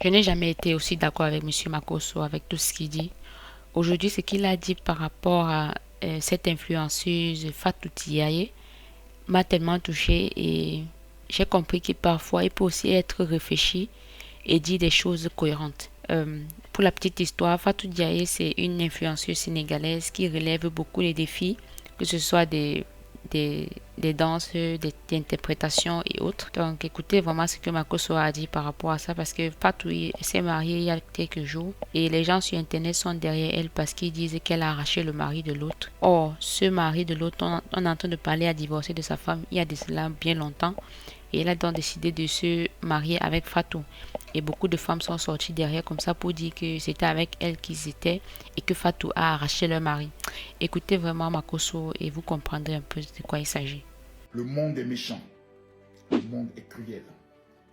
Je n'ai jamais été aussi d'accord avec Monsieur Makosso, avec tout ce qu'il dit. Aujourd'hui, ce qu'il a dit par rapport à cette influenceuse Fatou Tiaye m'a tellement touchée et j'ai compris que parfois il peut aussi être réfléchi et dire des choses cohérentes. Pour la petite histoire, Fatou Diaye, c'est une influenceuse sénégalaise qui relève beaucoup les défis, que ce soit des, des danses, des interprétations et autres. Donc écoutez vraiment ce que Makoso a dit par rapport à ça parce que Fatou s'est mariée il y a quelques jours et les gens sur internet sont derrière elle parce qu'ils disent qu'elle a arraché le mari de l'autre. Or, ce mari de l'autre, on est en train de parler à divorcer de sa femme il y a de cela bien longtemps. Et elle a donc décidé de se marier avec Fatou. Et beaucoup de femmes sont sorties derrière comme ça pour dire que c'était avec elle qu'ils étaient et que Fatou a arraché leur mari. Écoutez vraiment Makoso et vous comprendrez un peu de quoi il s'agit. Le monde est méchant, le monde est cruel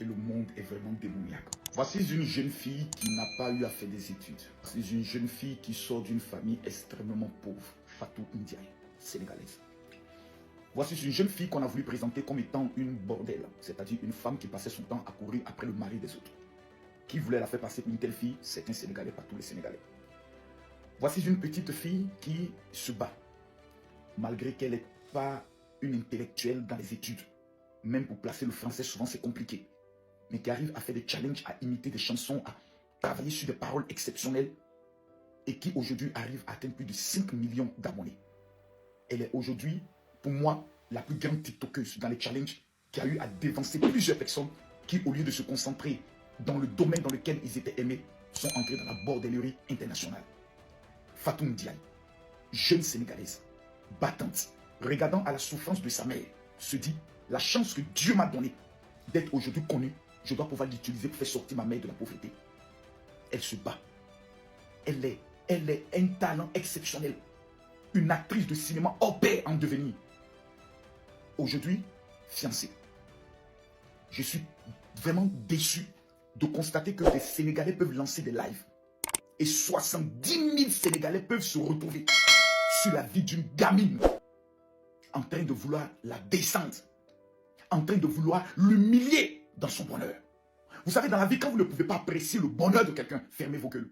et le monde est vraiment démoniaque. Voici une jeune fille qui n'a pas eu à faire des études. C'est une jeune fille qui sort d'une famille extrêmement pauvre, Fatou Ndiaye, sénégalaise. Voici une jeune fille qu'on a voulu présenter comme étant une bordelle, c'est-à-dire une femme qui passait son temps à courir après le mari des autres. Qui voulait la faire passer pour une telle fille? C'est un Sénégalais, pas tous les Sénégalais. Voici une petite fille qui se bat, malgré qu'elle n'est pas une intellectuelle dans les études. Même pour placer le français, souvent c'est compliqué. Mais qui arrive à faire des challenges, à imiter des chansons, à travailler sur des paroles exceptionnelles et qui aujourd'hui arrive à atteindre plus de 5 millions d'abonnés. Elle est aujourd'hui, pour moi, la plus grande TikTokeuse dans les challenges qui a eu à dévancer plusieurs personnes qui, au lieu de se concentrer dans le domaine dans lequel ils étaient aimés, sont entrés dans la bordellerie internationale. Fatou Ndiaye, jeune sénégalaise, battante, regardant à la souffrance de sa mère, se dit, la chance que Dieu m'a donnée d'être aujourd'hui connue, je dois pouvoir l'utiliser pour faire sortir ma mère de la pauvreté. Elle se bat. Elle est un talent exceptionnel. Une actrice de cinéma hors pair en devenir. Aujourd'hui, fiancée. Je suis vraiment déçu de constater que des Sénégalais peuvent lancer des lives. Et 70 000 Sénégalais peuvent se retrouver sur la vie d'une gamine en train de vouloir la descendre, en train de vouloir l'humilier dans son bonheur. Vous savez, dans la vie, quand vous ne pouvez pas apprécier le bonheur de quelqu'un, fermez vos gueules.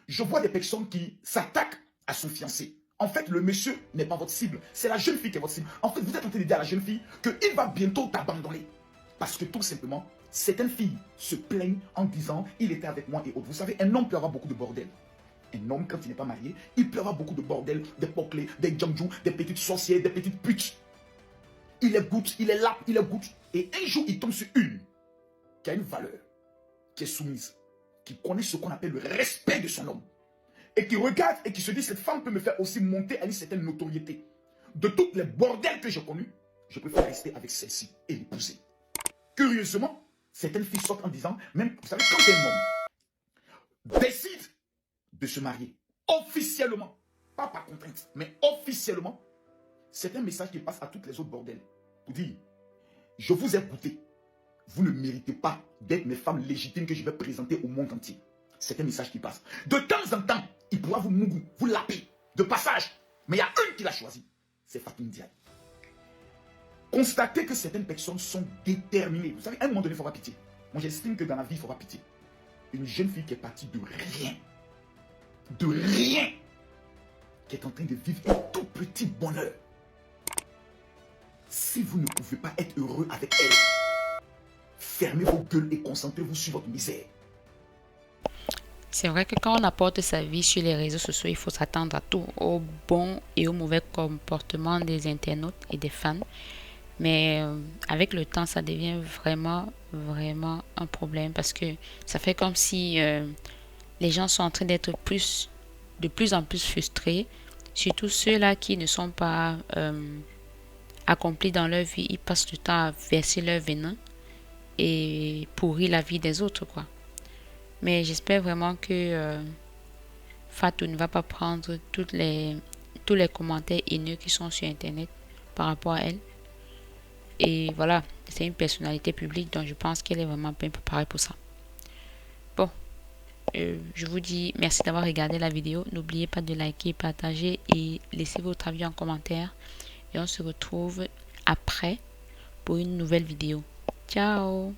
Je vois des personnes qui s'attaquent à son fiancé. En fait, le monsieur n'est pas votre cible. C'est la jeune fille qui est votre cible. En fait, vous êtes en train de dire à la jeune fille qu'il va bientôt t'abandonner. Parce que tout simplement, certaines filles se plaignent en disant « il était avec moi et autres ». Vous savez, un homme peut avoir beaucoup de bordel. Un homme, quand il n'est pas marié, il peut avoir beaucoup de bordel, des poclés, des djamdjou, des petites sorcières, des petites putes. Il est goutte, il est là, il est goutte. Et un jour, il tombe sur une qui a une valeur, qui est soumise, qui connaît ce qu'on appelle le respect de son homme. Et qui regarde et qui se dit, cette femme peut me faire aussi monter à une certaine notoriété. De toutes les bordels que j'ai connus, je préfère rester avec celle-ci et l'épouser. Curieusement, certaines filles sortent en disant, même, vous savez, quand un homme décide de se marier, officiellement, pas par contrainte, mais officiellement, c'est un message qui passe à toutes les autres bordels. Pour dire, je vous ai goûté, vous ne méritez pas d'être mes femmes légitimes que je vais présenter au monde entier. C'est un message qui passe. De temps en temps, il pourra vous laper de passage. Mais il y a une qui l'a choisi. C'est Fatou Ndiaye. Constatez que certaines personnes sont déterminées. Vous savez, à un moment donné, il faut avoir pitié. Moi, j'estime que dans la vie, il faut avoir pitié. Une jeune fille qui est partie de rien, qui est en train de vivre un tout petit bonheur. Si vous ne pouvez pas être heureux avec elle, fermez vos gueules et concentrez-vous sur votre misère. C'est vrai que quand on apporte sa vie sur les réseaux sociaux, il faut s'attendre à tout, au bon et au mauvais comportement des internautes et des fans. Mais avec le temps, ça devient vraiment un problème parce que ça fait comme si les gens sont en train d'être de plus en plus frustrés. Surtout ceux-là qui ne sont pas accomplis dans leur vie, ils passent du temps à verser leur venin et pourrir la vie des autres, quoi. Mais j'espère vraiment que Fatou ne va pas prendre tous les commentaires haineux qui sont sur Internet par rapport à elle. Et voilà, c'est une personnalité publique, donc je pense qu'elle est vraiment bien préparée pour ça. Bon, je vous dis merci d'avoir regardé la vidéo. N'oubliez pas de liker, partager et laisser votre avis en commentaire. Et on se retrouve après pour une nouvelle vidéo. Ciao!